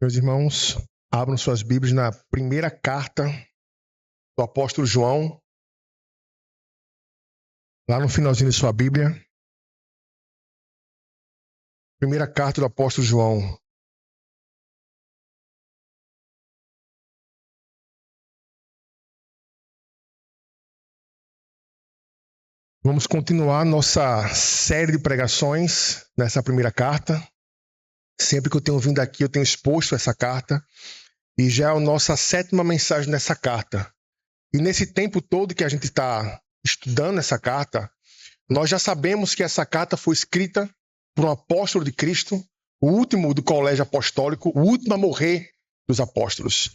Meus irmãos, abram suas Bíblias na primeira carta do apóstolo João, lá no finalzinho de sua Bíblia. Primeira carta do apóstolo João. Vamos continuar nossa série de pregações nessa primeira carta. Sempre que eu tenho vindo aqui, eu tenho exposto essa carta. E já é a nossa 7ª mensagem nessa carta. E nesse tempo todo que a gente está estudando essa carta, nós já sabemos que essa carta foi escrita por um apóstolo de Cristo, o último do colégio apostólico, o último a morrer dos apóstolos.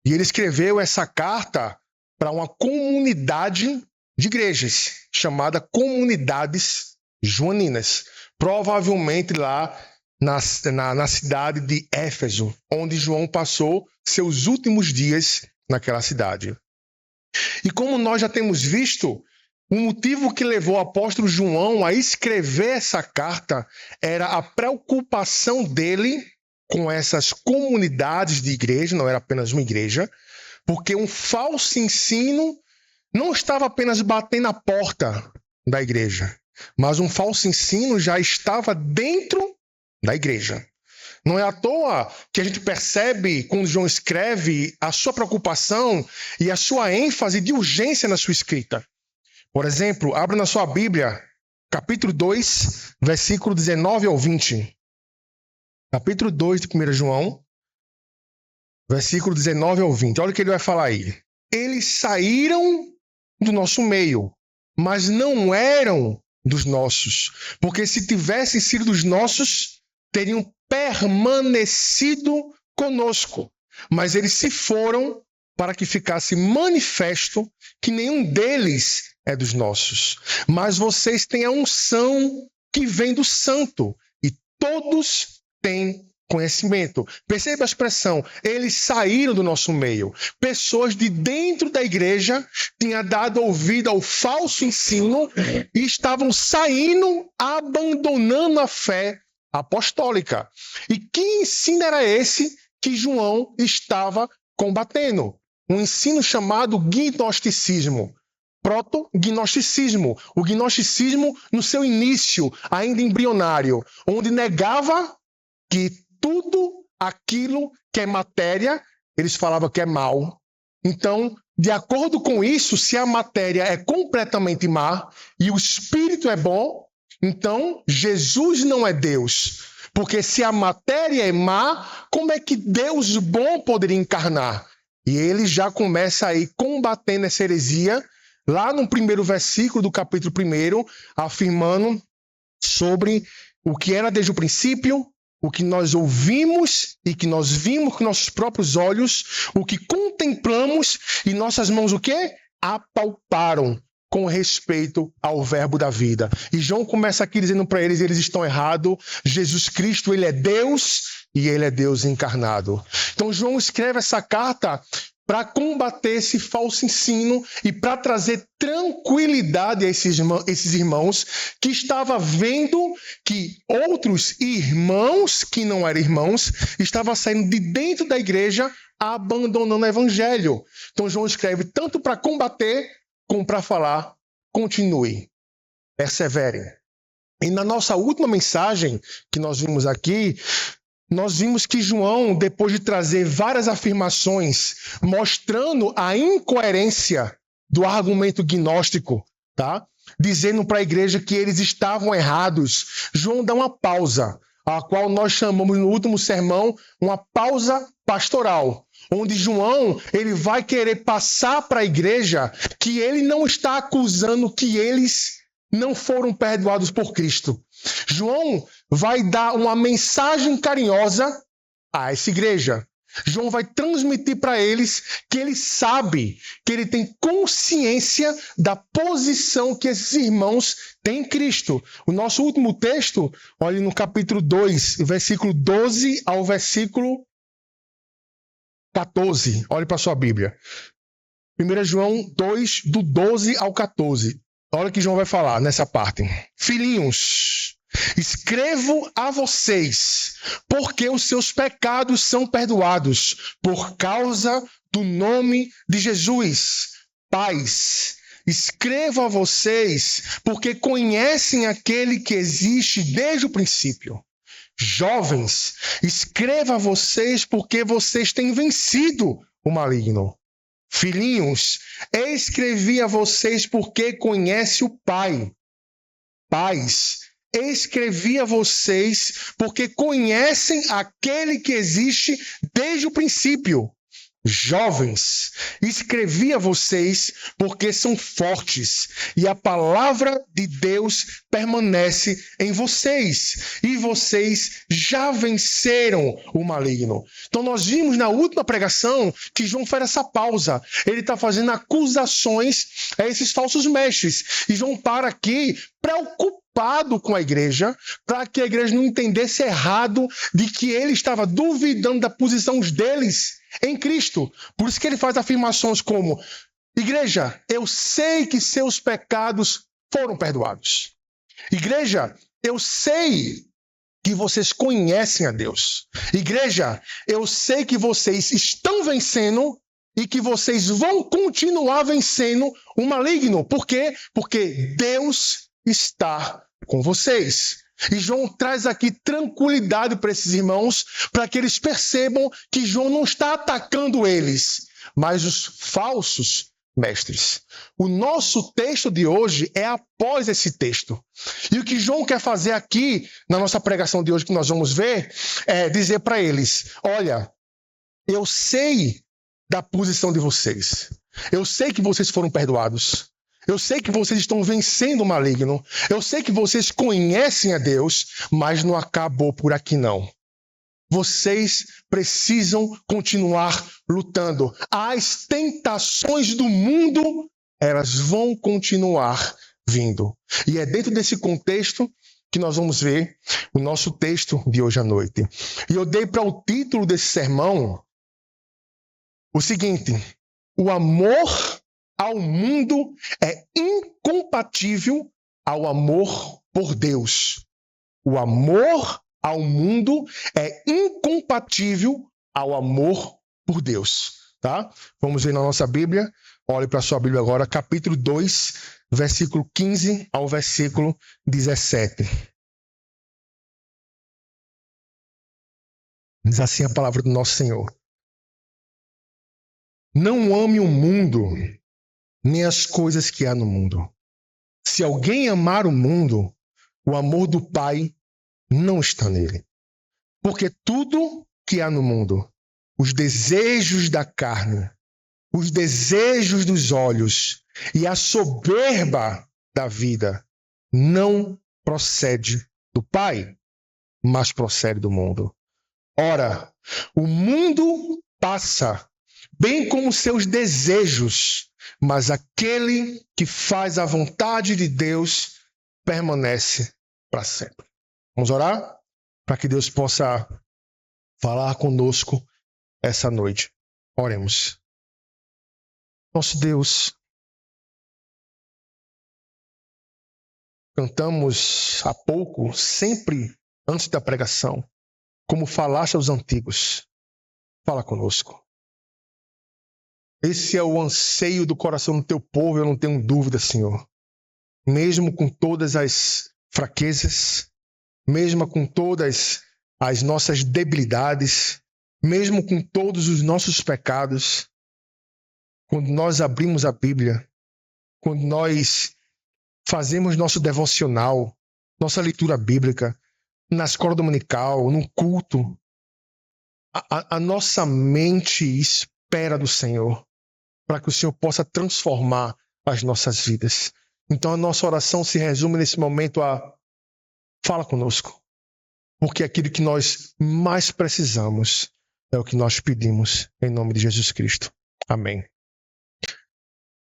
E ele escreveu essa carta para uma comunidade de igrejas, chamada Comunidades Joaninas. Provavelmente lá na cidade de Éfeso, onde João passou seus últimos dias naquela cidade. E como nós já temos visto, o motivo que levou o apóstolo João a escrever essa carta era a preocupação dele com essas comunidades de igreja, não era apenas uma igreja, porque um falso ensino não estava apenas batendo na porta da igreja, mas um falso ensino já estava dentro da igreja. Não é à toa que a gente percebe, quando João escreve, a sua preocupação e a sua ênfase de urgência na sua escrita. Por exemplo, abra na sua Bíblia, capítulo 2, versículo 19 ao 20. Capítulo 2 de 1 João, versículo 19 ao 20. Olha o que ele vai falar aí. Eles saíram do nosso meio, mas não eram dos nossos. Porque se tivessem sido dos nossos, teriam permanecido conosco. Mas eles se foram para que ficasse manifesto que nenhum deles é dos nossos. Mas vocês têm a unção que vem do Santo, e todos têm conhecimento. Perceba a expressão, eles saíram do nosso meio. Pessoas de dentro da igreja tinham dado ouvido ao falso ensino e estavam saindo, abandonando a fé apostólica. E que ensino era esse que João estava combatendo? Um ensino chamado gnosticismo. Proto-gnosticismo. O gnosticismo no seu início, ainda embrionário, onde negava que tudo aquilo que é matéria, eles falavam que é mal. Então, de acordo com isso, se a matéria é completamente má e o espírito é bom, então Jesus não é Deus. Porque se a matéria é má, como é que Deus bom poderia encarnar? E ele já começa aí combatendo essa heresia, lá no primeiro versículo do capítulo 1, afirmando sobre o que era desde o princípio, o que nós ouvimos e que nós vimos com nossos próprios olhos, o que contemplamos e nossas mãos o quê? Apalparam com respeito ao verbo da vida. E João começa aqui dizendo para eles estão errados, Jesus Cristo, ele é Deus e ele é Deus encarnado. Então João escreve essa carta para combater esse falso ensino e para trazer tranquilidade a esses irmãos que estavam vendo que outros irmãos, que não eram irmãos, estavam saindo de dentro da igreja, abandonando o evangelho. Então João escreve tanto para combater como para falar, continue, persevere. E na nossa última mensagem que nós vimos aqui, nós vimos que João, depois de trazer várias afirmações mostrando a incoerência do argumento gnóstico, tá? Dizendo para a igreja que eles estavam errados, João dá uma pausa, a qual nós chamamos no último sermão uma pausa pastoral, onde João ele vai querer passar para a igreja que ele não está acusando que eles não foram perdoados por Cristo. João vai dar uma mensagem carinhosa a essa igreja. João vai transmitir para eles que ele sabe, que ele tem consciência da posição que esses irmãos têm em Cristo. O nosso último texto, olha no capítulo 2, versículo 12 ao versículo 14. Olhe para a sua Bíblia. 1 João 2, do 12 ao 14. Olha o que João vai falar nessa parte. Filhinhos, Escrevo a vocês, porque os seus pecados são perdoados, por causa do nome de Jesus. Pais, escrevo a vocês, porque conhecem aquele que existe desde o princípio. Jovens, escrevo a vocês, porque vocês têm vencido o maligno. Filhinhos, escrevi a vocês porque conhece o Pai. Pais, escrevi a vocês porque conhecem aquele que existe desde o princípio. Jovens, escrevi a vocês porque são fortes e a palavra de Deus permanece em vocês e vocês já venceram o maligno. Então nós vimos na última pregação que João faz essa pausa. Ele está fazendo acusações a esses falsos mestres e João para aqui preocupado com a igreja, para que a igreja não entendesse errado de que ele estava duvidando da posição deles em Cristo. Por isso que ele faz afirmações como: igreja, eu sei que seus pecados foram perdoados. Igreja, eu sei que vocês conhecem a Deus. Igreja, eu sei que vocês estão vencendo e que vocês vão continuar vencendo o maligno. Por quê? Porque Deus está com vocês. E João traz aqui tranquilidade para esses irmãos, para que eles percebam que João não está atacando eles, mas os falsos mestres. O nosso texto de hoje é após esse texto. E o que João quer fazer aqui, na nossa pregação de hoje, que nós vamos ver, é dizer para eles: olha, eu sei da posição de vocês. Eu sei que vocês foram perdoados. Eu sei que vocês estão vencendo o maligno. Eu sei que vocês conhecem a Deus, mas não acabou por aqui não. Vocês precisam continuar lutando. As tentações do mundo, elas vão continuar vindo. E é dentro desse contexto que nós vamos ver o nosso texto de hoje à noite. E eu dei para o título desse sermão o seguinte: o amor ao mundo é incompatível ao amor por Deus. O amor ao mundo é incompatível ao amor por Deus. Tá? Vamos ver na nossa Bíblia. Olhe para a sua Bíblia agora, capítulo 2, versículo 15 ao versículo 17. Diz assim a palavra do nosso Senhor: não ame o mundo, nem as coisas que há no mundo. Se alguém amar o mundo, o amor do Pai não está nele. Porque tudo que há no mundo, os desejos da carne, os desejos dos olhos e a soberba da vida, não procede do Pai, mas procede do mundo. Ora, o mundo passa, bem como seus desejos, mas aquele que faz a vontade de Deus permanece para sempre. Vamos orar? Para que Deus possa falar conosco essa noite. Oremos. Nosso Deus, cantamos há pouco, sempre antes da pregação, como falaste aos antigos. Fala conosco. Esse é o anseio do coração do teu povo, eu não tenho dúvida, Senhor. Mesmo com todas as fraquezas, mesmo com todas as nossas debilidades, mesmo com todos os nossos pecados, quando nós abrimos a Bíblia, quando nós fazemos nosso devocional, nossa leitura bíblica, na escola dominical, no culto, a nossa mente espera do Senhor, para que o Senhor possa transformar as nossas vidas. Então a nossa oração se resume nesse momento a: fala conosco, porque aquilo que nós mais precisamos é o que nós pedimos, em nome de Jesus Cristo. Amém.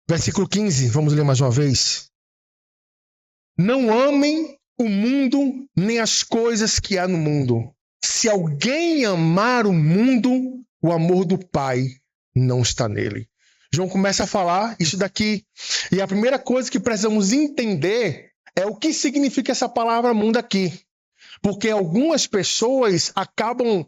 Versículo 15, vamos ler mais uma vez. Não amem o mundo nem as coisas que há no mundo. Se alguém amar o mundo, o amor do Pai não está nele. João começa a falar isso daqui. E a primeira coisa que precisamos entender é o que significa essa palavra mundo aqui. Porque algumas pessoas acabam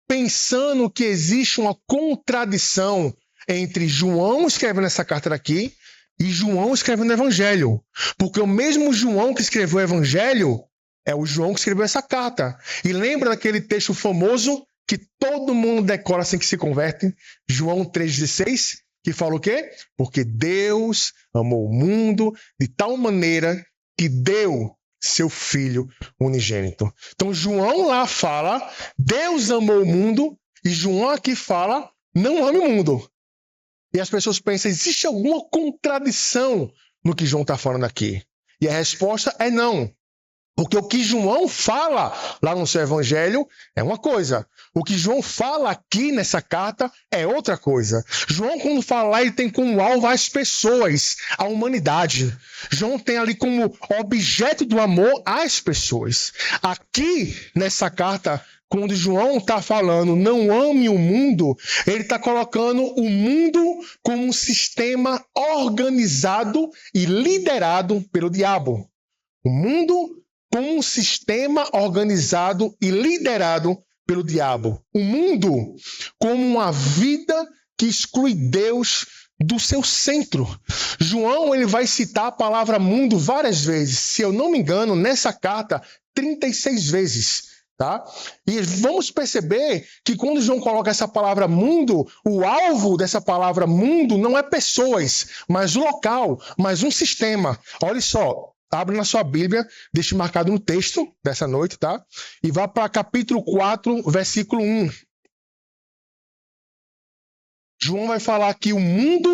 pensando que existe uma contradição entre João escrevendo essa carta aqui e João escrevendo o Evangelho. Porque o mesmo João que escreveu o Evangelho é o João que escreveu essa carta. E lembra daquele texto famoso que todo mundo decora assim que se converte? João 3,16, que fala o quê? Porque Deus amou o mundo de tal maneira que deu seu Filho unigênito. Então João lá fala, Deus amou o mundo, e João aqui fala, não ame o mundo. E as pessoas pensam, existe alguma contradição no que João está falando aqui? E a resposta é não. Porque o que João fala lá no seu evangelho é uma coisa. O que João fala aqui nessa carta é outra coisa. João, quando fala lá, ele tem como alvo as pessoas, a humanidade. João tem ali como objeto do amor as pessoas. Aqui, nessa carta, quando João está falando não ame o mundo, ele está colocando o mundo como um sistema organizado e liderado pelo diabo. O mundo como um sistema organizado e liderado pelo diabo. O mundo como uma vida que exclui Deus do seu centro. João ele vai citar a palavra mundo várias vezes. Se eu não me engano, nessa carta, 36 vezes. Tá? E vamos perceber que quando João coloca essa palavra mundo, o alvo dessa palavra mundo não é pessoas, mas o local, mas um sistema. Olha só. Abre na sua Bíblia, deixe marcado no texto dessa noite, tá? E vá para capítulo 4, versículo 1. João vai falar que o mundo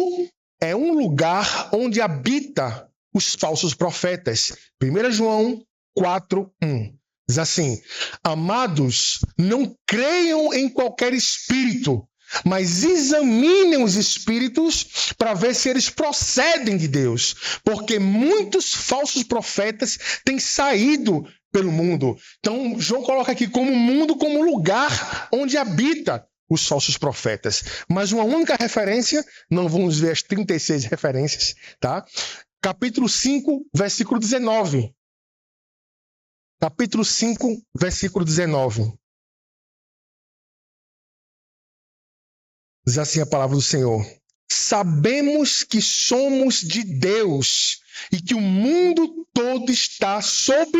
é um lugar onde habita os falsos profetas. 1 João 4, 1. Diz assim, amados, não creiam em qualquer espírito, mas examinem os espíritos para ver se eles procedem de Deus, porque muitos falsos profetas têm saído pelo mundo. Então, João coloca aqui como mundo, como lugar onde habita os falsos profetas. Mas uma única referência, não vamos ver as 36 referências, tá? Capítulo 5, versículo 19. Capítulo 5, versículo 19. Diz assim a palavra do Senhor. Sabemos que somos de Deus e que o mundo todo está sob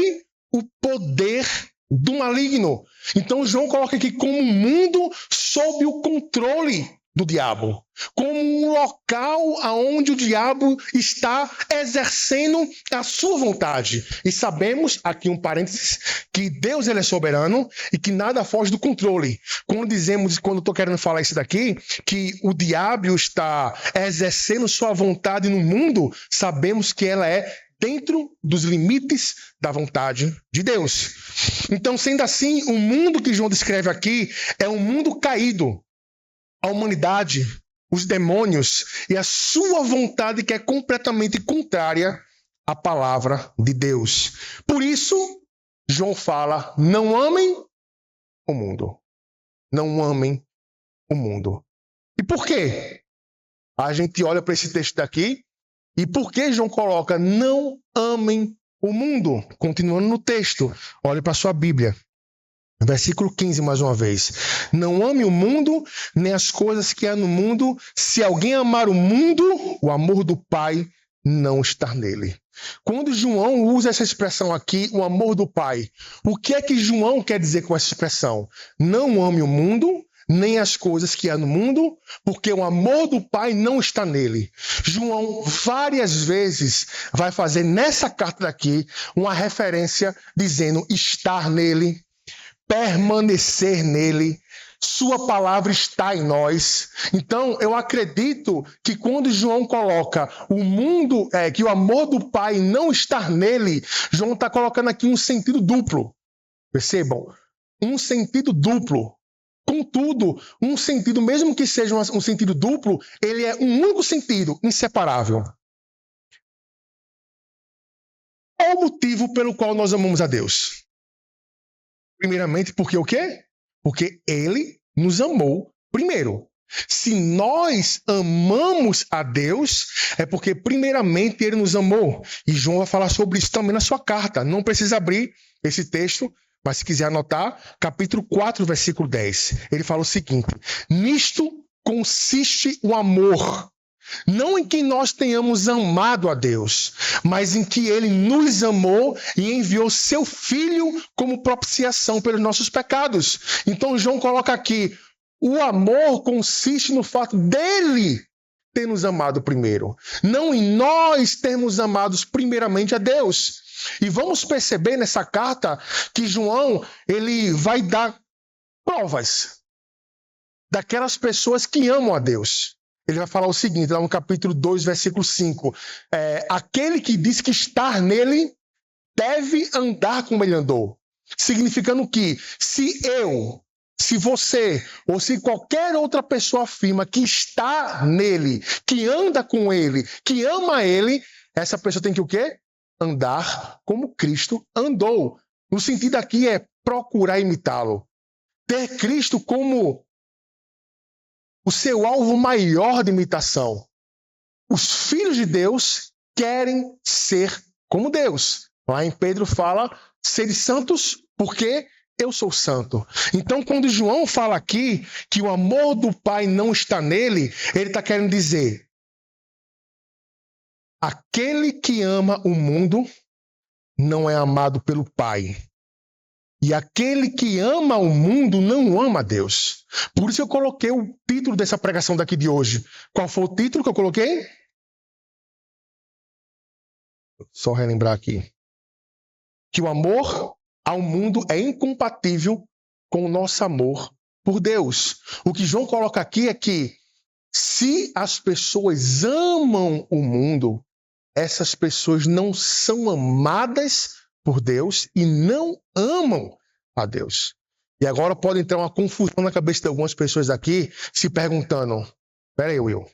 o poder do maligno. Então João coloca aqui como um mundo sob o controle do diabo, como um local onde o diabo está exercendo a sua vontade. E sabemos, aqui um parênteses, que Deus ele é soberano e que nada foge do controle. Quando eu estou querendo falar isso daqui, que o diabo está exercendo sua vontade no mundo, sabemos que ela é dentro dos limites da vontade de Deus. Então, sendo assim, o mundo que João descreve aqui é um mundo caído. A humanidade, os demônios e a sua vontade que é completamente contrária à palavra de Deus. Por isso, João fala, não amem o mundo. Não amem o mundo. E por quê? A gente olha para esse texto daqui e por que João coloca não amem o mundo? Continuando no texto, olhe para a sua Bíblia. Versículo 15, mais uma vez. Não ame o mundo, nem as coisas que há no mundo. Se alguém amar o mundo, o amor do Pai não está nele. Quando João usa essa expressão aqui, o amor do Pai, o que é que João quer dizer com essa expressão? Não ame o mundo, nem as coisas que há no mundo, porque o amor do Pai não está nele. João várias vezes vai fazer nessa carta daqui uma referência dizendo estar nele, permanecer nele, sua palavra está em nós. Então, eu acredito que quando João coloca o mundo, que o amor do Pai não está nele, João está colocando aqui um sentido duplo. Percebam? Um sentido duplo. Contudo, um sentido, mesmo que seja um sentido duplo, ele é um único sentido, inseparável. Qual o motivo pelo qual nós amamos a Deus? Primeiramente, porque o quê? Porque ele nos amou primeiro. Se nós amamos a Deus, é porque primeiramente Ele nos amou. E João vai falar sobre isso também na sua carta. Não precisa abrir esse texto, mas se quiser anotar, capítulo 4, versículo 10. Ele fala o seguinte: nisto consiste o amor. Não em que nós tenhamos amado a Deus, mas em que Ele nos amou e enviou seu Filho como propiciação pelos nossos pecados. Então João coloca aqui, o amor consiste no fato dele ter nos amado primeiro, não em nós termos amados primeiramente a Deus. E vamos perceber nessa carta que João, ele vai dar provas daquelas pessoas que amam a Deus. Ele vai falar o seguinte, lá no capítulo 2, versículo 5. Aquele que diz que estar nele deve andar como ele andou. Significando que se você ou se qualquer outra pessoa afirma que está nele, que anda com ele, que ama ele, essa pessoa tem que o quê? Andar como Cristo andou. No sentido aqui é procurar imitá-lo. Ter Cristo como o seu alvo maior de imitação. Os filhos de Deus querem ser como Deus. Lá em Pedro fala, sede santos, porque eu sou santo. Então, quando João fala aqui que o amor do Pai não está nele, ele está querendo dizer, aquele que ama o mundo não é amado pelo Pai. E aquele que ama o mundo não ama a Deus. Por isso eu coloquei o título dessa pregação daqui de hoje. Qual foi o título que eu coloquei? Só relembrar aqui. Que o amor ao mundo é incompatível com o nosso amor por Deus. O que João coloca aqui é que se as pessoas amam o mundo, essas pessoas não são amadas por Deus e não amam a Deus. E agora pode entrar uma confusão na cabeça de algumas pessoas aqui se perguntando, peraí, Will,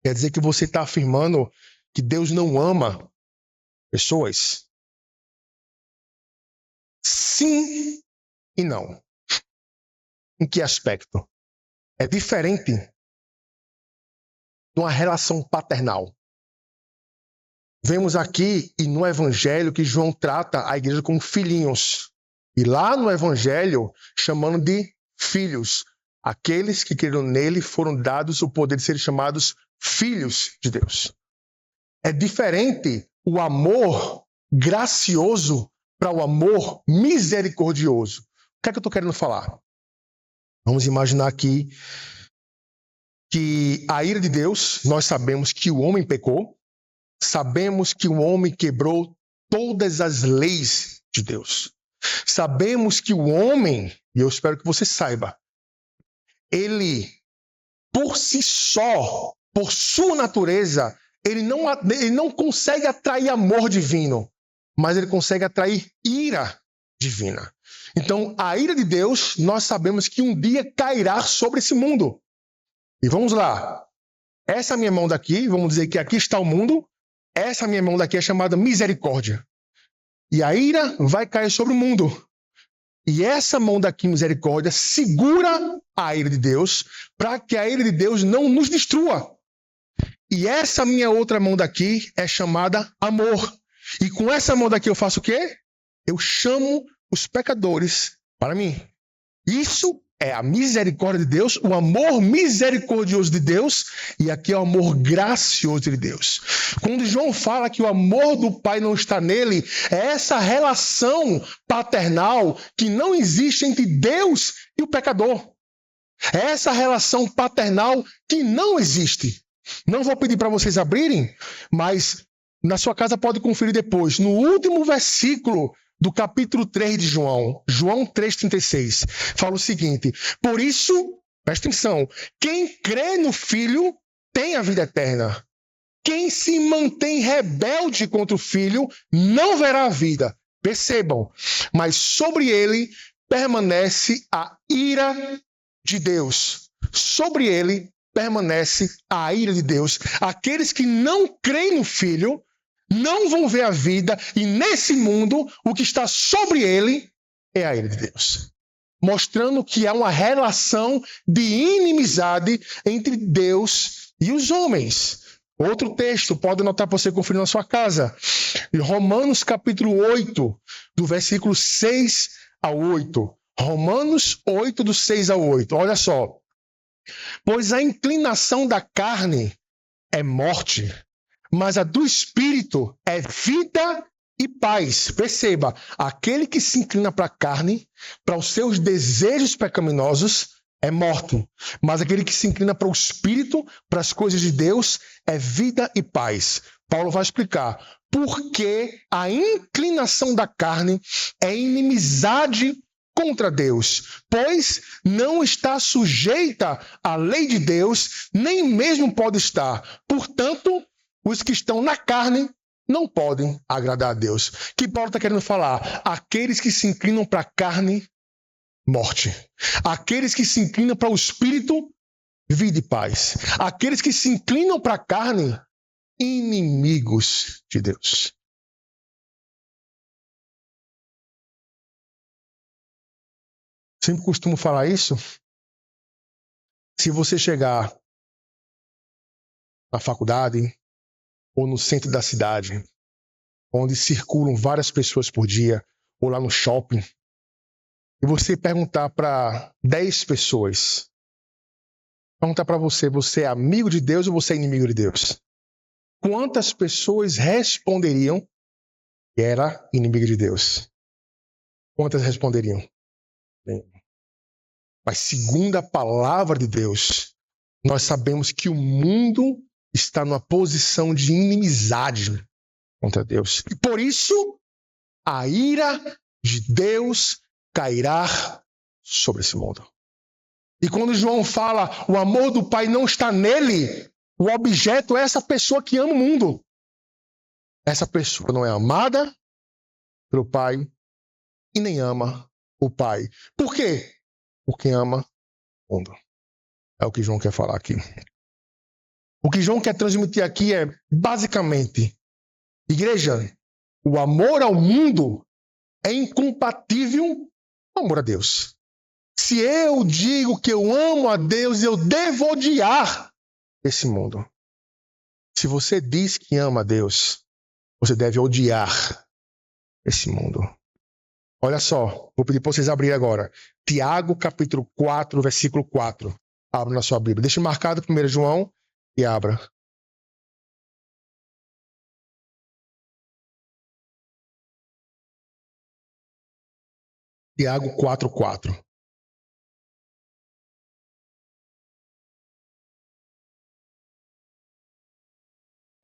quer dizer que você está afirmando que Deus não ama pessoas? Sim e não. Em que aspecto? É diferente de uma relação paternal. Vemos aqui e no Evangelho que João trata a igreja como filhinhos. E lá no Evangelho, chamando de filhos. Aqueles que creram nele foram dados o poder de serem chamados filhos de Deus. É diferente o amor gracioso para o amor misericordioso. O que é que eu estou querendo falar? Vamos imaginar aqui que a ira de Deus, nós sabemos que o homem pecou, sabemos que o homem quebrou todas as leis de Deus. Sabemos que o homem, e eu espero que você saiba, ele, por si só, por sua natureza, ele não consegue atrair amor divino, mas ele consegue atrair ira divina. Então, a ira de Deus, nós sabemos que um dia cairá sobre esse mundo. E vamos lá. Essa minha mão daqui, vamos dizer que aqui está o mundo. Essa minha mão daqui é chamada misericórdia. E a ira vai cair sobre o mundo. E essa mão daqui, misericórdia, segura a ira de Deus para que a ira de Deus não nos destrua. E essa minha outra mão daqui é chamada amor. E com essa mão daqui eu faço o quê? Eu chamo os pecadores para mim. Isso é a misericórdia de Deus, o amor misericordioso de Deus, e aqui é o amor gracioso de Deus. Quando João fala que o amor do Pai não está nele, é essa relação paternal que não existe entre Deus e o pecador. É essa relação paternal que não existe. Não vou pedir para vocês abrirem, mas na sua casa pode conferir depois. No último versículo do capítulo 3 de João, João 3,36, fala o seguinte: por isso, presta atenção, quem crê no Filho tem a vida eterna. Quem se mantém rebelde contra o Filho não verá a vida. Percebam, mas sobre ele permanece a ira de Deus. Sobre ele permanece a ira de Deus. Aqueles que não creem no Filho não vão ver a vida, e nesse mundo, o que está sobre ele é a ira de Deus. mostrando que há uma relação de inimizade entre Deus e os homens. Outro texto, pode anotar para você conferir na sua casa. Em Romanos capítulo 8, do versículo 6 ao 8. Romanos 8, do 6 ao 8. Olha só. Pois a inclinação da carne é morte, mas a do espírito é vida e paz. Perceba, aquele que se inclina para a carne, para os seus desejos pecaminosos, é morto. Mas aquele que se inclina para o espírito, para as coisas de Deus, é vida e paz. Paulo vai explicar por que a inclinação da carne é inimizade contra Deus, pois não está sujeita à lei de Deus, nem mesmo pode estar. Portanto, os que estão na carne não podem agradar a Deus. O que Paulo está querendo falar? Aqueles que se inclinam para a carne, morte. Aqueles que se inclinam para o espírito, vida e paz. Aqueles que se inclinam para a carne, inimigos de Deus. Sempre costumo falar isso. Se você chegar na faculdade ou no centro da cidade, onde circulam várias pessoas por dia, ou lá no shopping, e você perguntar para 10 pessoas, perguntar para você, você é amigo de Deus ou você é inimigo de Deus? Quantas pessoas responderiam que era inimigo de Deus? Quantas responderiam? Bem, mas segundo a palavra de Deus, nós sabemos que o mundo está numa posição de inimizade contra Deus. E por isso, a ira de Deus cairá sobre esse mundo. E quando João fala, o amor do Pai não está nele, o objeto é essa pessoa que ama o mundo. Essa pessoa não é amada pelo Pai e nem ama o Pai. Por quê? Porque ama o mundo. É o que João quer falar aqui. O que João quer transmitir aqui é, basicamente, igreja, o amor ao mundo é incompatível com o amor a Deus. Se eu digo que eu amo a Deus, eu devo odiar esse mundo. Se você diz que ama a Deus, você deve odiar esse mundo. Olha só, vou pedir para vocês abrirem agora. Tiago, capítulo 4, versículo 4. Abra na sua Bíblia. Deixe marcado 1 João e abra. Tiago 4, 4.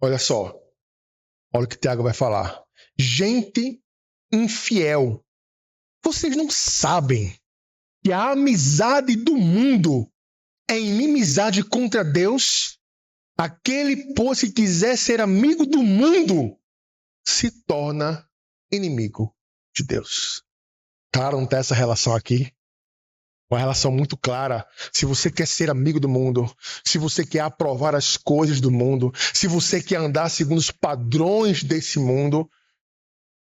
Olha só. Olha o que Tiago vai falar. Gente infiel. Vocês não sabem que a amizade do mundo é inimizade contra Deus? Aquele, pois, que quiser ser amigo do mundo, se torna inimigo de Deus. Claro, não tem essa relação aqui. Uma relação muito clara. Se você quer ser amigo do mundo, se você quer aprovar as coisas do mundo, se você quer andar segundo os padrões desse mundo,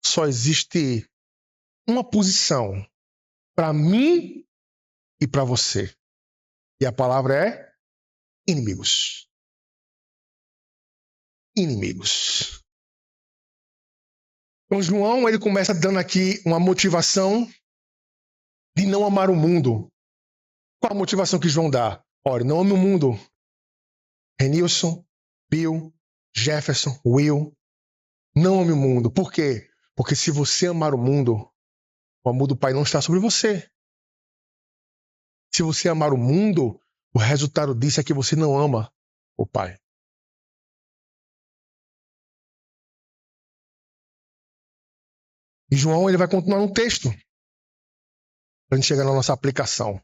só existe uma posição para mim e para você. E a palavra é inimigos. Inimigos. Então João, ele começa dando aqui uma motivação de não amar o mundo. Qual a motivação que João dá? Olha, não ame o mundo. Renilson, Bill, Jefferson, Will, não ame o mundo. Por quê? Porque se você amar o mundo, o amor do Pai não está sobre você. Se você amar o mundo, o resultado disso é que você não ama o Pai. E João, ele vai continuar no texto para a gente chegar na nossa aplicação.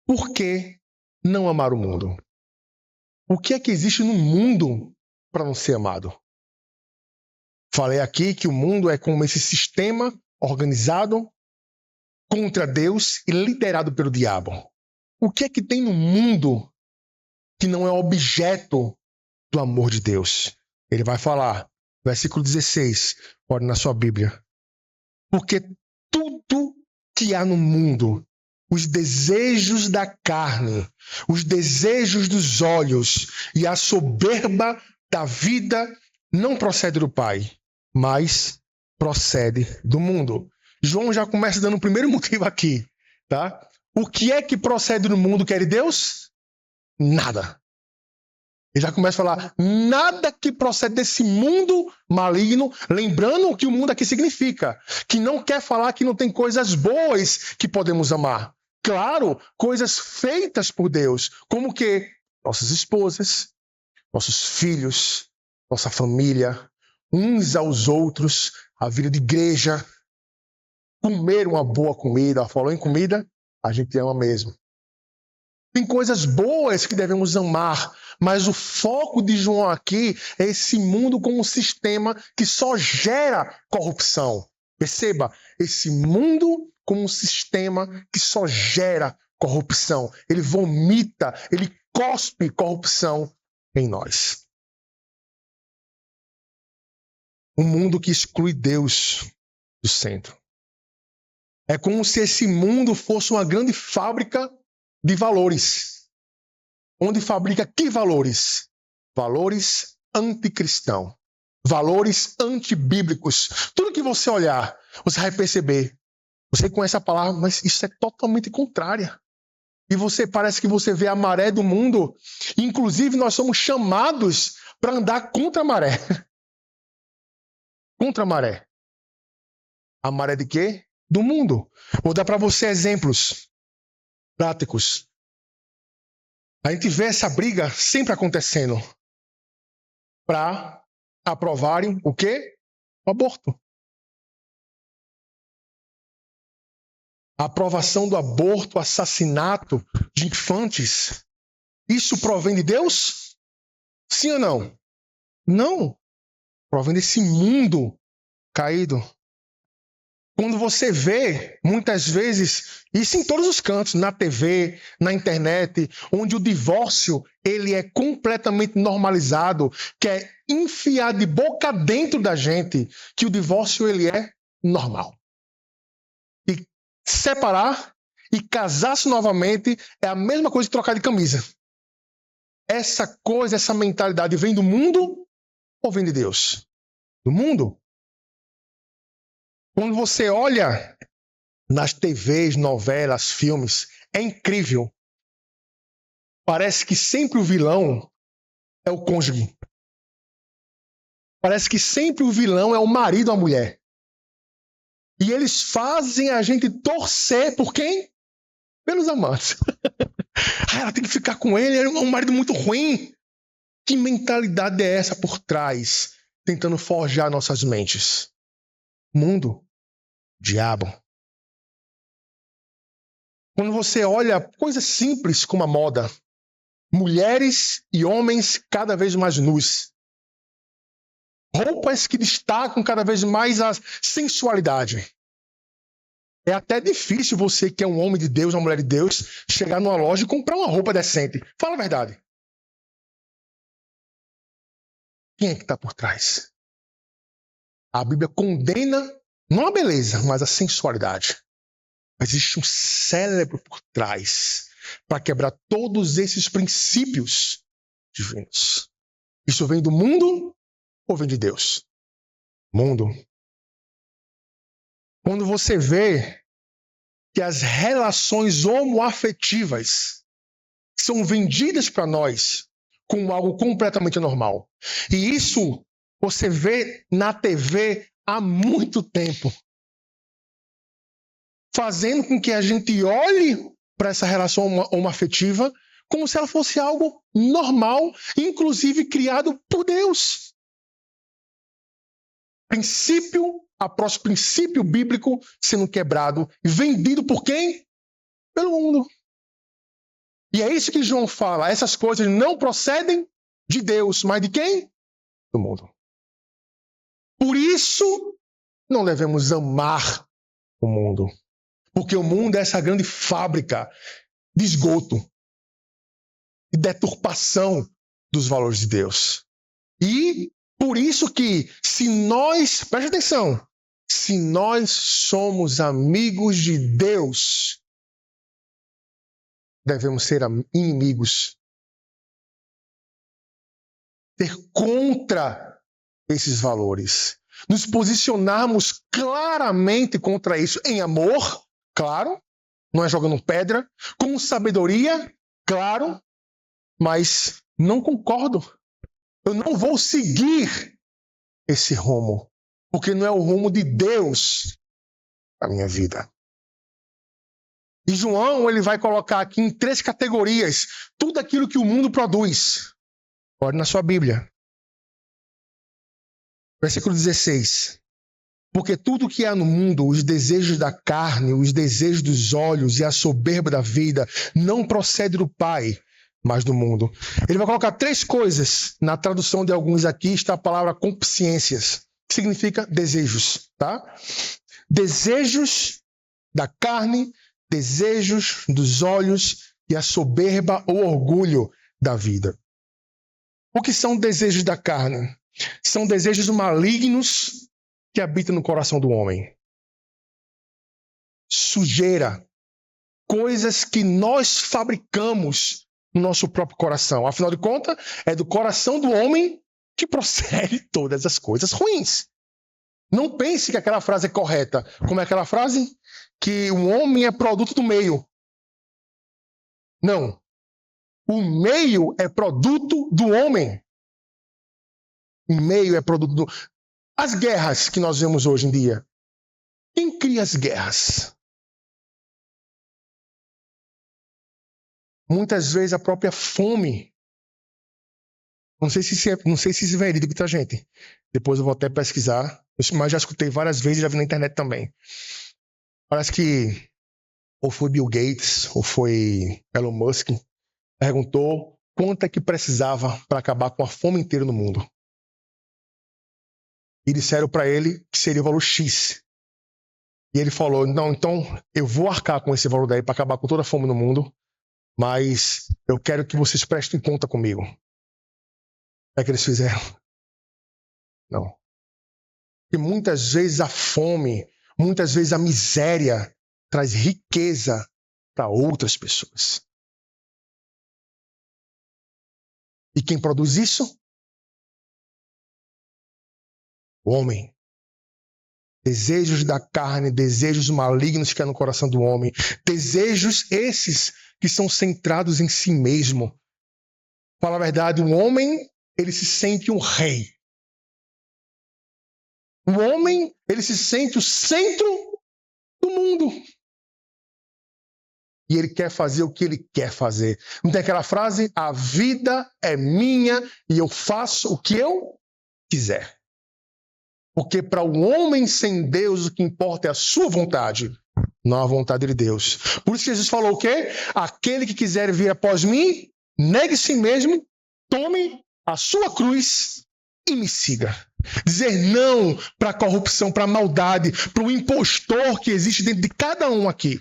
Por que não amar o mundo? O que é que existe no mundo para não ser amado? Falei aqui que o mundo é como esse sistema organizado contra Deus e liderado pelo diabo. O que é que tem no mundo que não é objeto do amor de Deus? Ele vai falar, versículo 16, olha na sua Bíblia. Porque tudo que há no mundo, os desejos da carne, os desejos dos olhos e a soberba da vida não procede do Pai, mas procede do mundo. João já começa dando o primeiro motivo aqui, tá? O que é que procede do mundo que é de Deus? Nada. Ele já começa a falar, nada que procede desse mundo maligno, lembrando o que o mundo aqui significa, que não quer falar que não tem coisas boas que podemos amar. Claro, coisas feitas por Deus, como que nossas esposas, nossos filhos, nossa família, uns aos outros, a vida de igreja, comer uma boa comida. Falou em comida, a gente ama mesmo. Tem coisas boas que devemos amar, mas o foco de João aqui é esse mundo como um sistema que só gera corrupção. Perceba, esse mundo como um sistema que só gera corrupção. Ele vomita, ele cospe corrupção em nós. Um mundo que exclui Deus do centro. É como se esse mundo fosse uma grande fábrica de valores. Onde fabrica que valores? Valores anticristãos. Valores antibíblicos. Tudo que você olhar, você vai perceber. Você conhece a palavra, mas isso é totalmente contrária. E você parece que você vê a maré do mundo. Inclusive, nós somos chamados para andar contra a maré. Contra a maré. A maré de quê? Do mundo. Vou dar para você exemplos práticos. A gente vê essa briga sempre acontecendo para aprovarem o quê? O aborto. A aprovação do aborto, assassinato de infantes. Isso provém de Deus? Sim ou não? Não. Provém desse mundo caído. Quando você vê, muitas vezes, isso em todos os cantos, na TV, na internet, onde o divórcio ele é completamente normalizado, que é enfiar de boca dentro da gente que o divórcio ele é normal. E separar e casar-se novamente é a mesma coisa que trocar de camisa. Essa coisa, essa mentalidade vem do mundo ou vem de Deus? Do mundo. Quando você olha nas TVs, novelas, filmes, é incrível. Parece que sempre o vilão é o cônjuge. Parece que sempre o vilão é o marido ou a mulher. E eles fazem a gente torcer por quem? Pelos amantes. Ela tem que ficar com ele, ele é um marido muito ruim. Que mentalidade é essa por trás, tentando forjar nossas mentes? Mundo, diabo. Quando você olha coisas simples como a moda, mulheres e homens cada vez mais nus, roupas que destacam cada vez mais a sensualidade. É até difícil você que é um homem de Deus, uma mulher de Deus, chegar numa loja e comprar uma roupa decente. Fala a verdade. Quem é que está por trás? A Bíblia condena não a beleza, mas a sensualidade. Mas existe um cérebro por trás para quebrar todos esses princípios divinos. Isso vem do mundo ou vem de Deus? Mundo. Quando você vê que as relações homoafetivas são vendidas para nós como algo completamente normal. E isso você vê na TV há muito tempo. Fazendo com que a gente olhe para essa relação homoafetiva como se ela fosse algo normal, inclusive criado por Deus. Princípio após princípio bíblico sendo quebrado e vendido por quem? Pelo mundo. E é isso que João fala. Essas coisas não procedem de Deus, mas de quem? Do mundo. Por isso, não devemos amar o mundo. Porque o mundo é essa grande fábrica de esgoto e deturpação dos valores de Deus. E por isso que, se nós, preste atenção, Se nós somos amigos de Deus, devemos ser inimigos. Ser contra esses valores. Nos posicionarmos claramente contra isso. Em amor, claro, não é jogando pedra. Com sabedoria, claro, mas não concordo. Eu não vou seguir esse rumo, porque não é o rumo de Deus na minha vida. E João, ele vai colocar aqui em 3 categorias tudo aquilo que o mundo produz. Olhe na sua Bíblia. Versículo 16. Porque tudo que há no mundo, os desejos da carne, os desejos dos olhos e a soberba da vida, não procede do Pai, mas do mundo. Ele vai colocar 3 coisas. Na tradução de alguns aqui está a palavra concupiscências, que significa desejos, tá? Desejos da carne, desejos dos olhos e a soberba ou orgulho da vida. O que são desejos da carne? São desejos malignos que habitam no coração do homem. Sujeira. Coisas que nós fabricamos no nosso próprio coração. Afinal de contas, é do coração do homem que procede todas as coisas ruins. Não pense que aquela frase é correta. Como é aquela frase? Que o homem é produto do meio. Não. O meio é produto do homem. O meio é produto do... As guerras que nós vemos hoje em dia. Quem cria as guerras? Muitas vezes a própria fome. Não sei se isso é verídico, tá, gente? Depois eu vou até pesquisar. Mas já escutei várias vezes e já vi na internet também. Parece que ou foi Bill Gates ou foi Elon Musk perguntou quanto é que precisava para acabar com a fome inteira no mundo. E disseram para ele que seria o valor X. E ele falou, não, então eu vou arcar com esse valor daí para acabar com toda a fome no mundo, mas eu quero que vocês prestem conta comigo. O que é que eles fizeram? Não. E muitas vezes a fome, muitas vezes a miséria traz riqueza para outras pessoas. E quem produz isso? O homem. Desejos da carne, desejos malignos que há no coração do homem. Desejos esses que são centrados em si mesmo. Fala a verdade, o homem, ele se sente um rei. O homem, ele se sente o centro do mundo. E ele quer fazer o que ele quer fazer. Não tem aquela frase? A vida é minha e eu faço o que eu quiser. Porque para o homem sem Deus, o que importa é a sua vontade, não a vontade de Deus. Por isso Jesus falou o quê? Aquele que quiser vir após mim, negue si mesmo, tome a sua cruz e me siga. Dizer não para a corrupção, para a maldade, para o impostor que existe dentro de cada um aqui.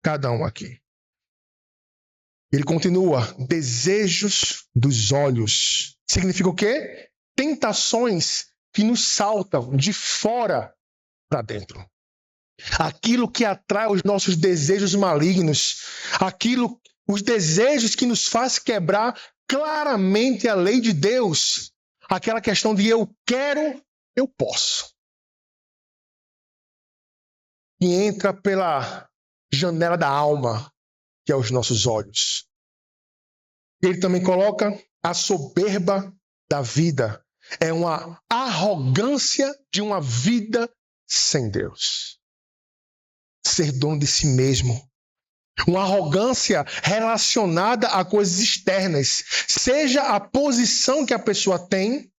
Cada um aqui. Ele continua, desejos dos olhos. Significa o quê? Tentações que nos saltam de fora para dentro. Aquilo que atrai os nossos desejos malignos. Os desejos que nos faz quebrar claramente a lei de Deus. Aquela questão de eu quero, eu posso. E entra pela janela da alma, que é os nossos olhos. Ele também coloca a soberba da vida. É uma arrogância de uma vida sem Deus. Ser dono de si mesmo. Uma arrogância relacionada a coisas externas. Seja a posição que a pessoa tem,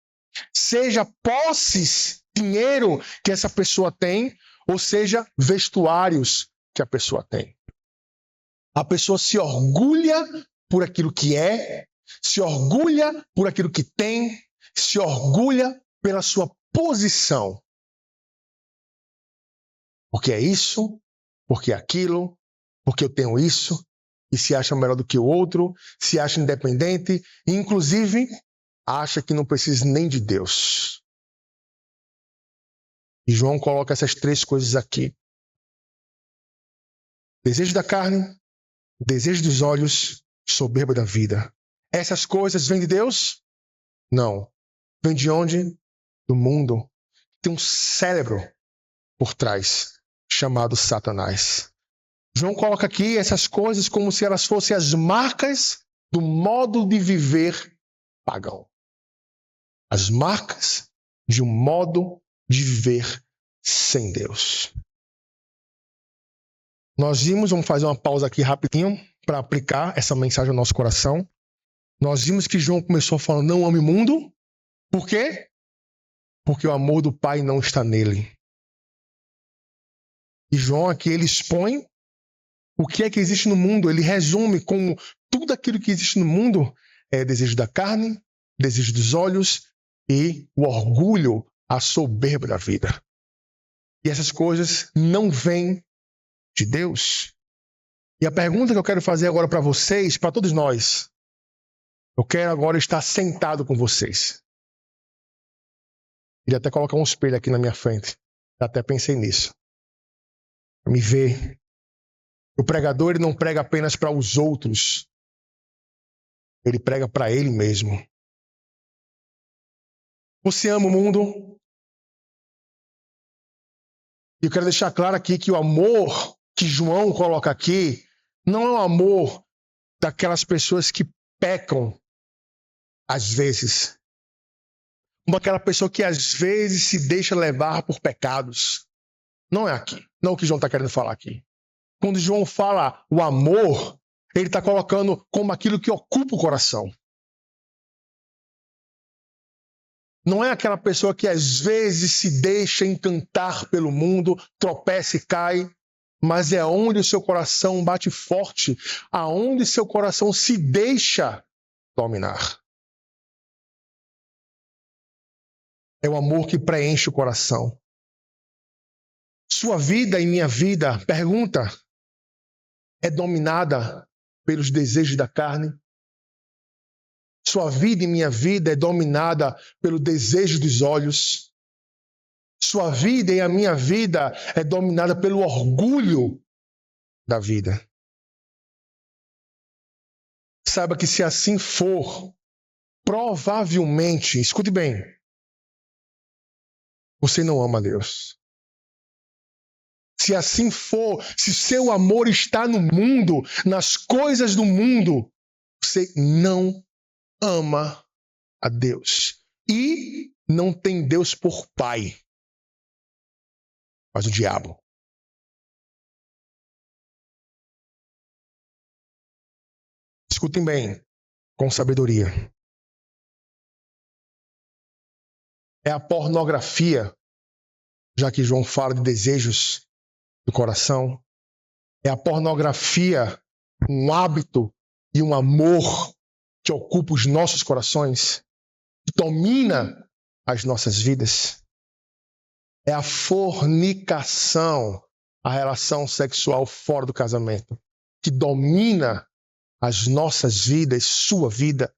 seja posses, dinheiro que essa pessoa tem, ou seja, vestuários que a pessoa tem. A pessoa se orgulha por aquilo que é, se orgulha por aquilo que tem, se orgulha pela sua posição. Porque é isso, porque é aquilo, porque eu tenho isso, e se acha melhor do que o outro, se acha independente, e inclusive acha que não precisa nem de Deus. E João coloca essas 3 coisas aqui. Desejo da carne, desejo dos olhos, soberba da vida. Essas coisas vêm de Deus? Não. Vem de onde? Do mundo. Tem um cérebro por trás, chamado Satanás. João coloca aqui essas coisas como se elas fossem as marcas do modo de viver pagão. As marcas de um modo de viver sem Deus. Vamos fazer uma pausa aqui rapidinho para aplicar essa mensagem ao nosso coração. Nós vimos que João começou falando, não ame o mundo. Por quê? Porque o amor do Pai não está nele. E João aqui, ele expõe o que é que existe no mundo. Ele resume como tudo aquilo que existe no mundo é desejo da carne, desejo dos olhos e o orgulho, a soberba da vida. E essas coisas não vêm de Deus. E a pergunta que eu quero fazer agora para vocês, para todos nós, eu quero agora estar sentado com vocês. Queria até colocar um espelho aqui na minha frente. Até pensei nisso. Me ver. O pregador, ele não prega apenas para os outros. Ele prega para ele mesmo. Você ama o mundo? E eu quero deixar claro aqui que o amor que João coloca aqui não é o amor daquelas pessoas que pecam às vezes. Como aquela pessoa que às vezes se deixa levar por pecados. Não é aqui. Não é o que João está querendo falar aqui. Quando João fala o amor, ele está colocando como aquilo que ocupa o coração. Não é aquela pessoa que às vezes se deixa encantar pelo mundo, tropeça e cai, mas é onde o seu coração bate forte, aonde seu coração se deixa dominar. É o amor que preenche o coração. Sua vida e minha vida, pergunta, é dominada pelos desejos da carne? Sua vida e minha vida é dominada pelo desejo dos olhos? Sua vida e a minha vida é dominada pelo orgulho da vida? Saiba que se assim for, provavelmente, escute bem, você não ama Deus. Se assim for, se seu amor está no mundo, nas coisas do mundo, você não ama a Deus. E não tem Deus por pai, mas o diabo. Escutem bem, com sabedoria. É a pornografia, já que João fala de desejos do coração. É a pornografia, um hábito e um amor que ocupa os nossos corações, que domina as nossas vidas. É a fornicação, a relação sexual fora do casamento, que domina as nossas vidas, sua vida,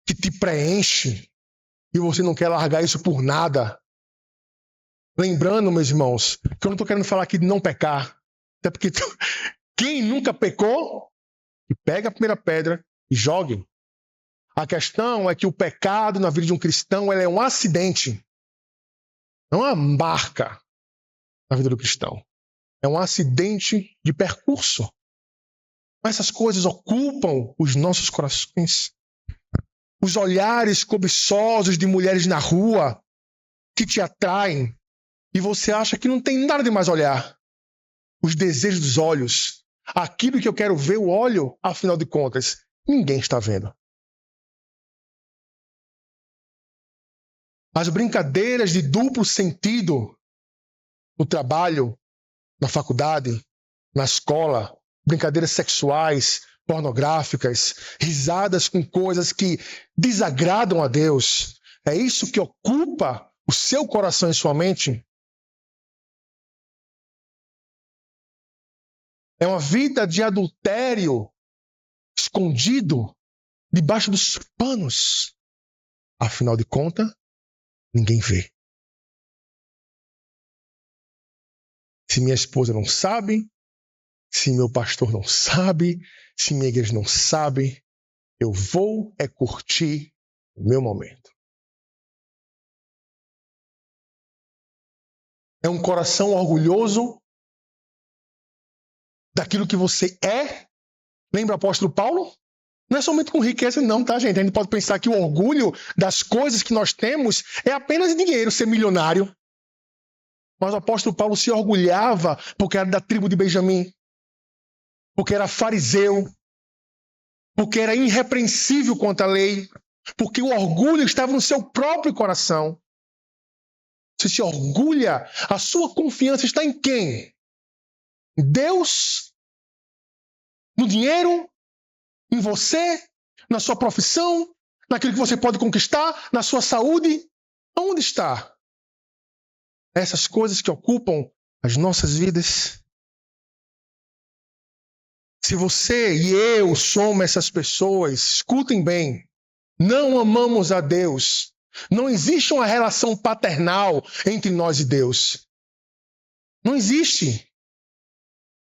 que te preenche e você não quer largar isso por nada. Lembrando, meus irmãos, que eu não estou querendo falar aqui de não pecar, até porque quem nunca pecou, que pega a primeira pedra e jogue. A questão é que o pecado na vida de um cristão é um acidente, não é uma marca na vida do cristão. É um acidente de percurso. Essas coisas ocupam os nossos corações. Os olhares cobiçosos de mulheres na rua que te atraem e você acha que não tem nada de mais olhar. Os desejos dos olhos. Aquilo que eu quero ver, o olho, afinal de contas, ninguém está vendo. As brincadeiras de duplo sentido no trabalho, na faculdade, na escola, brincadeiras sexuais, pornográficas, risadas com coisas que desagradam a Deus. É isso que ocupa o seu coração e sua mente? É uma vida de adultério escondido debaixo dos panos. Afinal de contas, ninguém vê. Se minha esposa não sabe, se meu pastor não sabe, se minha igreja não sabe, eu vou curtir o meu momento. É um coração orgulhoso daquilo que você é. Lembra o apóstolo Paulo? Não é somente com riqueza não, tá, gente? A gente pode pensar que o orgulho das coisas que nós temos é apenas dinheiro, ser milionário. Mas o apóstolo Paulo se orgulhava porque era da tribo de Benjamim, porque era fariseu, porque era irrepreensível quanto à lei, porque o orgulho estava no seu próprio coração. Você se orgulha, a sua confiança está em quem? Em Deus? No dinheiro? Em você? Na sua profissão? Naquilo que você pode conquistar? Na sua saúde? Onde está? Essas coisas que ocupam as nossas vidas. Se você e eu somos essas pessoas, escutem bem, não amamos a Deus. Não existe uma relação paternal entre nós e Deus. Não existe.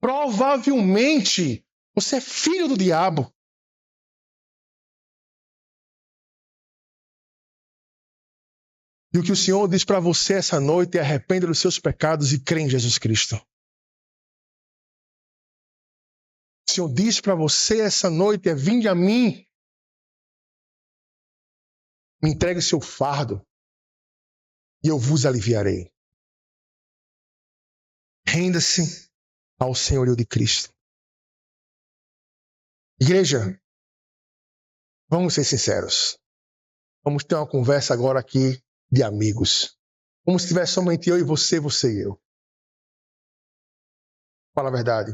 Provavelmente você é filho do diabo. E o que o Senhor diz para você essa noite é: arrependa dos seus pecados e crê em Jesus Cristo. O Senhor diz para você essa noite é: vinde a mim. Me entregue o seu fardo e eu vos aliviarei. Renda-se ao senhorio de Cristo. Igreja, vamos ser sinceros. Vamos ter uma conversa agora aqui de amigos. Como se tivesse somente eu e você e eu. Fala a verdade.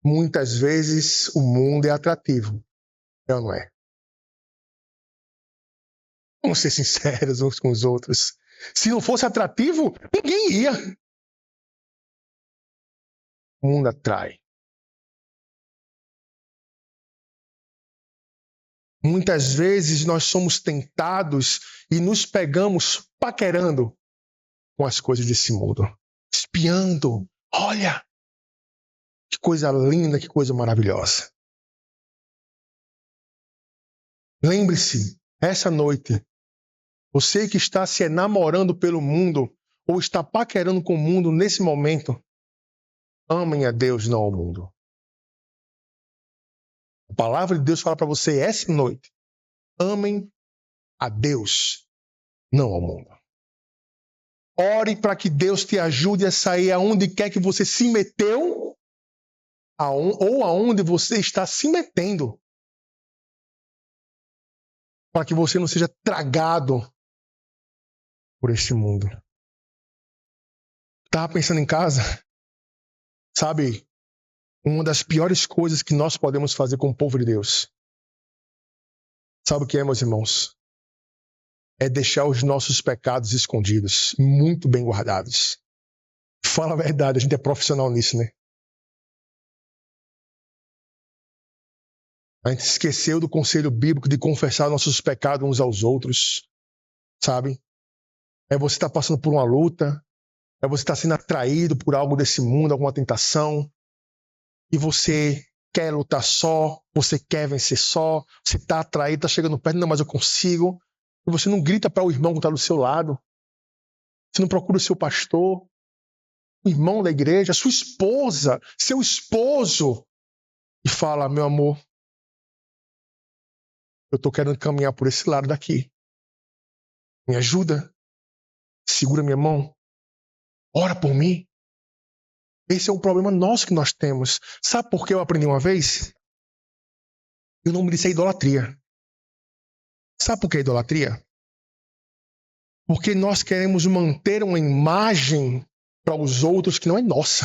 Muitas vezes o mundo é atrativo. É ou não é? Vamos ser sinceros uns com os outros. Se não fosse atrativo, ninguém ia. O mundo atrai. Muitas vezes nós somos tentados e nos pegamos paquerando com as coisas desse mundo. Espiando. Olha, que coisa linda, que coisa maravilhosa. Lembre-se, essa noite, você que está se enamorando pelo mundo ou está paquerando com o mundo nesse momento, amem a Deus, não ao mundo. A palavra de Deus fala para você essa noite: amem a Deus, não ao mundo. Ore para que Deus te ajude a sair aonde quer que você se meteu ou aonde você está se metendo. Para que você não seja tragado por este mundo. Estava pensando em casa? Sabe, uma das piores coisas que nós podemos fazer com o povo de Deus. Sabe o que é, meus irmãos? É deixar os nossos pecados escondidos, muito bem guardados. Fala a verdade, a gente é profissional nisso, né? A gente esqueceu do conselho bíblico de confessar nossos pecados uns aos outros, sabe? É você estar passando por uma luta, é você estar sendo atraído por algo desse mundo, alguma tentação, e você quer lutar só, você quer vencer só, você está atraído, está chegando perto, não, mas eu consigo. E você não grita para o irmão que está do seu lado, você não procura o seu pastor, o irmão da igreja, sua esposa, seu esposo, e fala: meu amor, eu estou querendo caminhar por esse lado daqui. Me ajuda, segura minha mão, ora por mim. Esse é um problema nosso que nós temos. Sabe por que eu aprendi uma vez? E o nome disso é idolatria. Sabe por que é idolatria? Porque nós queremos manter uma imagem para os outros que não é nossa.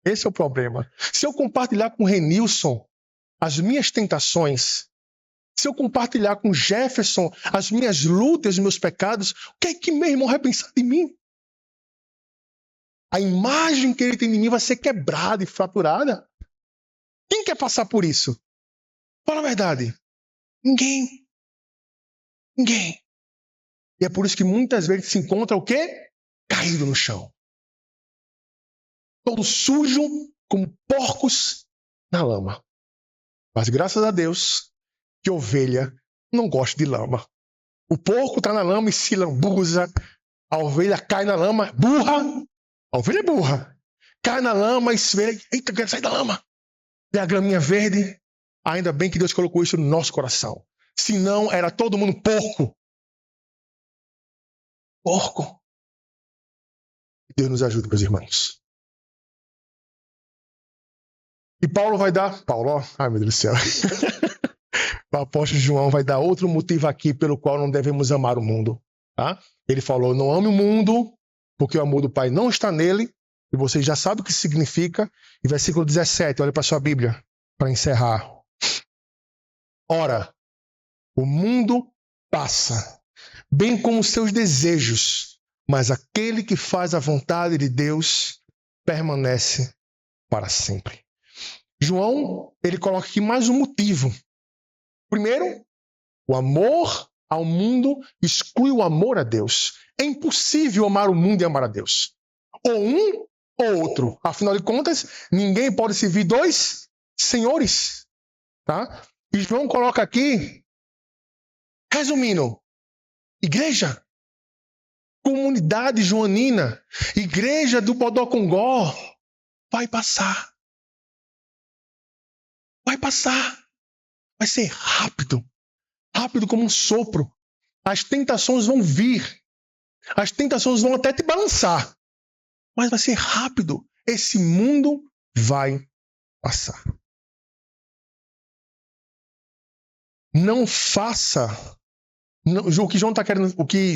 Esse é o problema. Se eu compartilhar com o Renilson as minhas tentações, se eu compartilhar com o Jefferson as minhas lutas, os meus pecados, o que é que meu irmão vai pensar de mim? A imagem que ele tem de mim vai ser quebrada e fraturada. Quem quer passar por isso? Fala a verdade. Ninguém. Ninguém. E é por isso que muitas vezes se encontra o quê? Caído no chão. todo sujo, como porcos na lama. Mas graças a Deus que ovelha não gosta de lama. O porco está na lama e se lambuza. A ovelha cai na lama, burra. A ovelha é burra. Cai na lama e se vê, eita, quero sair da lama. E a graminha verde. Ainda bem que Deus colocou isso no nosso coração. Senão era todo mundo porco. Porco. Deus nos ajude, meus irmãos. E Paulo vai dar... Paulo, ai meu Deus do céu. O apóstolo João vai dar outro motivo aqui pelo qual não devemos amar o mundo. Tá? Ele falou, não ame o mundo, porque o amor do Pai não está nele. E vocês já sabem o que significa. E versículo 17, olha para sua Bíblia, para encerrar. Ora, o mundo passa, bem como os seus desejos, mas aquele que faz a vontade de Deus permanece para sempre. João, ele coloca aqui mais um motivo. Primeiro, o amor ao mundo exclui o amor a Deus. É impossível amar o mundo e amar a Deus. Ou um ou outro. Afinal de contas, ninguém pode servir dois senhores. Tá? E João coloca aqui, resumindo, igreja, comunidade joanina, igreja do Bodocongó, vai passar. Vai passar. Vai ser rápido. Rápido como um sopro. As tentações vão vir. As tentações vão até te balançar. Mas vai ser rápido. Esse mundo vai passar. Não faça... O que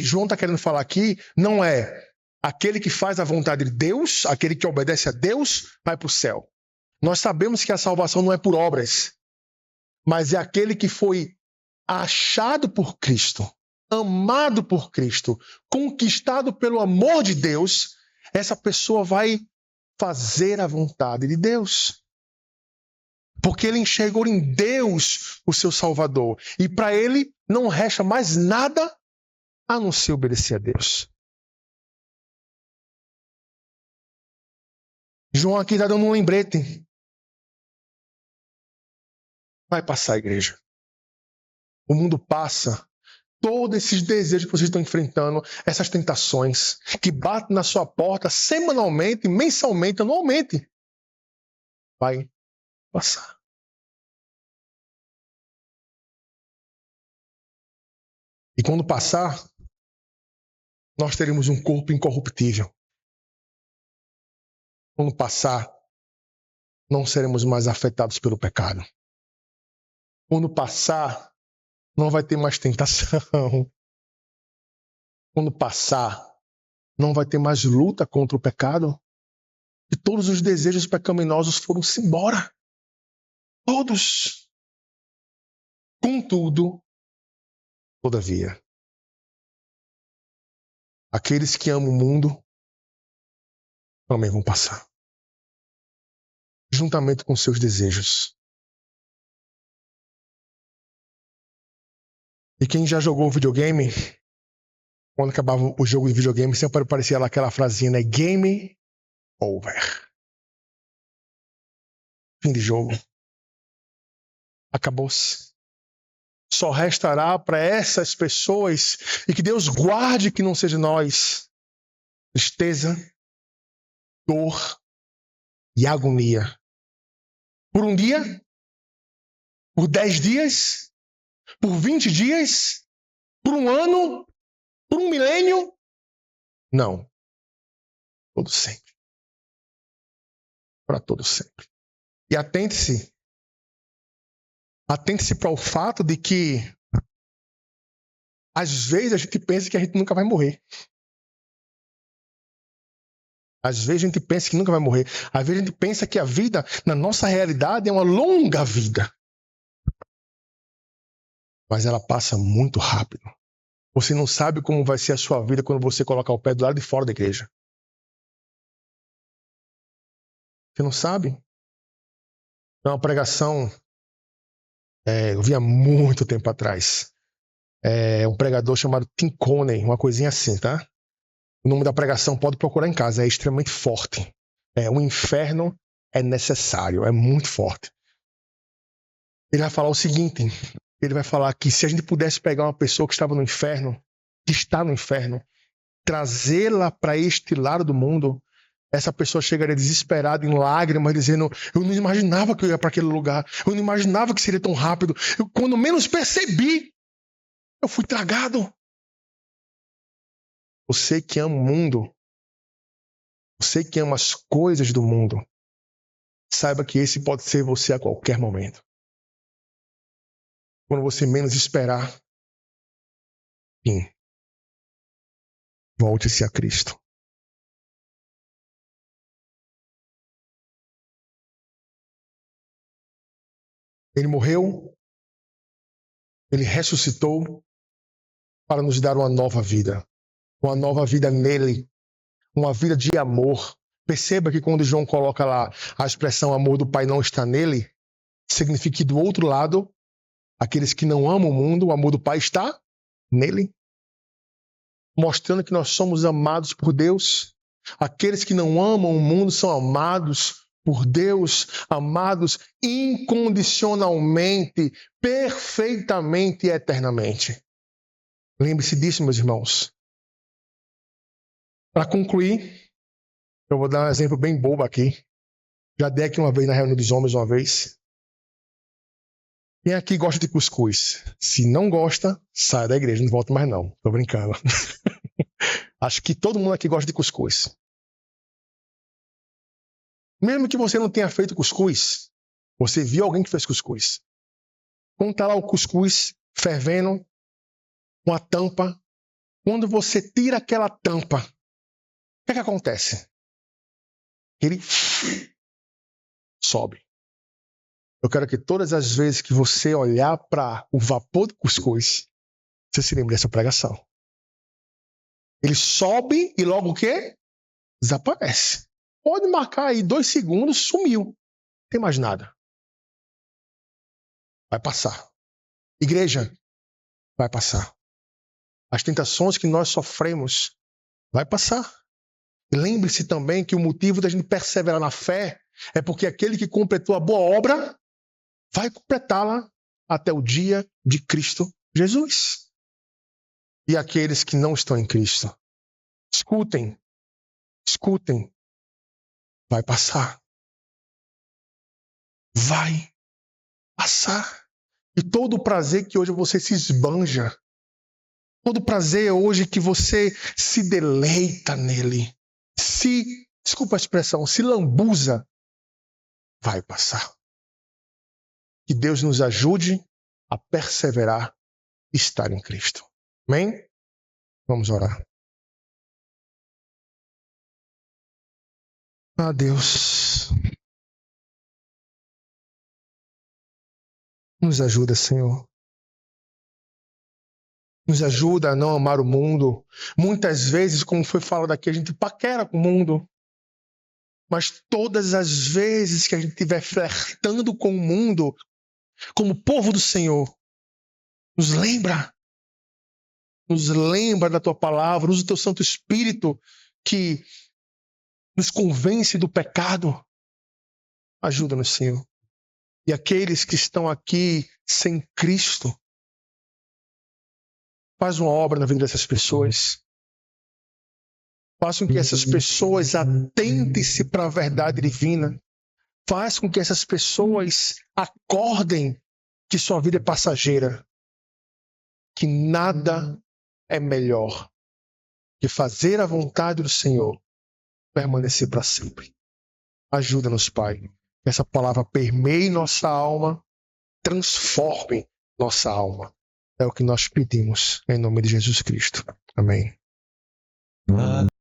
João está querendo falar aqui não é aquele que faz a vontade de Deus, aquele que obedece a Deus, vai para o céu. Nós sabemos que a salvação não é por obras, mas é aquele que foi achado por Cristo, amado por Cristo, conquistado pelo amor de Deus. Essa pessoa vai fazer a vontade de Deus. Porque ele enxergou em Deus o seu Salvador. E para ele não resta mais nada a não ser obedecer a Deus. João aqui está dando um lembrete. Vai passar, igreja. O mundo passa. Todos esses desejos que vocês estão enfrentando, essas tentações que batem na sua porta semanalmente, mensalmente, anualmente, vai passar. E quando passar, nós teremos um corpo incorruptível. Quando passar, não seremos mais afetados pelo pecado. Quando passar, não vai ter mais tentação. Quando passar, não vai ter mais luta contra o pecado. E todos os desejos pecaminosos foram-se embora. Todos. Contudo, todavia, aqueles que amam o mundo também vão passar. Juntamente com seus desejos. E quem já jogou videogame, quando acabava o jogo de videogame, sempre aparecia lá aquela frasinha, né? Game over. Fim de jogo. Acabou-se. Só restará para essas pessoas, e que Deus guarde que não seja nós, tristeza, dor e agonia. Por um dia? Por 10 dias? Por 20 dias? Por um ano? Por um milênio? Não. Todo sempre. Para todo sempre. E atente-se para o fato de que às vezes a gente pensa que a gente nunca vai morrer. Às vezes a gente pensa que nunca vai morrer. Às vezes a gente pensa que a vida, na nossa realidade, é uma longa vida. Mas ela passa muito rápido. Você não sabe como vai ser a sua vida quando você colocar o pé do lado de fora da igreja. Você não sabe? É uma pregação, eu vi há muito tempo atrás. Um pregador chamado Tim Coney, uma coisinha assim, tá? O nome da pregação pode procurar em casa, é extremamente forte. O inferno é necessário, é muito forte. Ele vai falar o seguinte, ele vai falar que se a gente pudesse pegar uma pessoa que estava no inferno, que está no inferno, trazê-la para este lado do mundo, essa pessoa chegaria desesperada, em lágrimas, dizendo: eu não imaginava que eu ia para aquele lugar, eu não imaginava que seria tão rápido, quando menos percebi, eu fui tragado. Você que ama o mundo, você que ama as coisas do mundo, saiba que esse pode ser você a qualquer momento. Quando você menos esperar, sim, volte-se a Cristo. Ele morreu, ele ressuscitou para nos dar uma nova vida nele, uma vida de amor. Perceba que quando João coloca lá a expressão amor do Pai não está nele, significa que do outro lado, aqueles que não amam o mundo, o amor do Pai está nele, mostrando que nós somos amados por Deus. Aqueles que não amam o mundo são amados por Deus, amados incondicionalmente, perfeitamente e eternamente. Lembre-se disso, meus irmãos. Para concluir, eu vou dar um exemplo bem bobo aqui. Já dei aqui uma vez na reunião dos homens, uma vez. Quem aqui gosta de cuscuz? Se não gosta, sai da igreja, não volta mais não. Tô brincando. Acho que todo mundo aqui gosta de cuscuz. Mesmo que você não tenha feito cuscuz, você viu alguém que fez cuscuz. Quando tá lá o cuscuz fervendo, com a tampa, quando você tira aquela tampa, o que acontece? Ele sobe. Eu quero que todas as vezes que você olhar para o vapor do cuscuz, você se lembre dessa pregação. Ele sobe e logo o quê? Desaparece. Pode marcar aí 2 segundos, sumiu. Não tem mais nada. Vai passar. Igreja, vai passar. As tentações que nós sofremos, vai passar. E lembre-se também que o motivo da gente perseverar na fé é porque aquele que completou a boa obra vai completá-la até o dia de Cristo Jesus. E aqueles que não estão em Cristo, escutem, vai passar. Vai passar. E todo o prazer que hoje você se esbanja, todo o prazer hoje que você se deleita nele, desculpa a expressão, se lambuza, vai passar. Que Deus nos ajude a perseverar e estar em Cristo. Amém? Vamos orar. Ah, Deus, nos ajuda, Senhor. Nos ajuda a não amar o mundo. Muitas vezes, como foi falado aqui, a gente paquera com o mundo. Mas todas as vezes que a gente estiver flertando com o mundo, como povo do Senhor, nos lembra da tua palavra, usa o teu Santo Espírito que nos convence do pecado. Ajuda-nos, Senhor. E aqueles que estão aqui sem Cristo, faz uma obra na vida dessas pessoas. Faz com que essas pessoas atentem-se para a verdade divina. Faz com que essas pessoas acordem que sua vida é passageira. Que nada é melhor que fazer a vontade do Senhor, permanecer para sempre. Ajuda-nos, Pai. Que essa palavra permeie nossa alma, transforme nossa alma. É o que nós pedimos, em nome de Jesus Cristo. Amém.